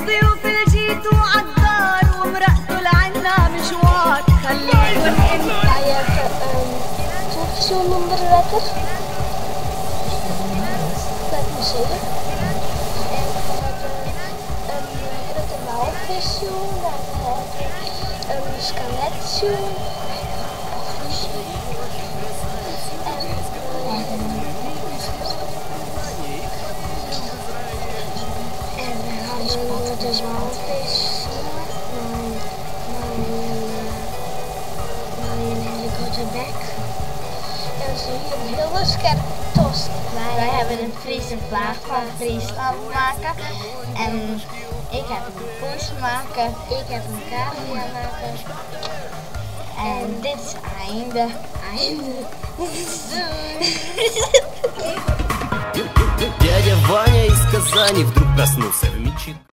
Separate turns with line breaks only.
الضيوف اللي جيتوا عالدار ومرقتوا لعنا مشوار خليكن
Zo'n nummer letter. Laat me zeggen. En we hebben een grote walvisjoen, dan hebben we een skeletjoen. En we hadden de walvis. Een hele grote bek. En we zien een hele scherpe tost.
Wij hebben een Friese vlag van Friesland maken. En ik heb een poes maken.
Ik heb een cavia maken.
En dit is einde.
Дядя Ваня из Казани вдруг проснулся в мечи.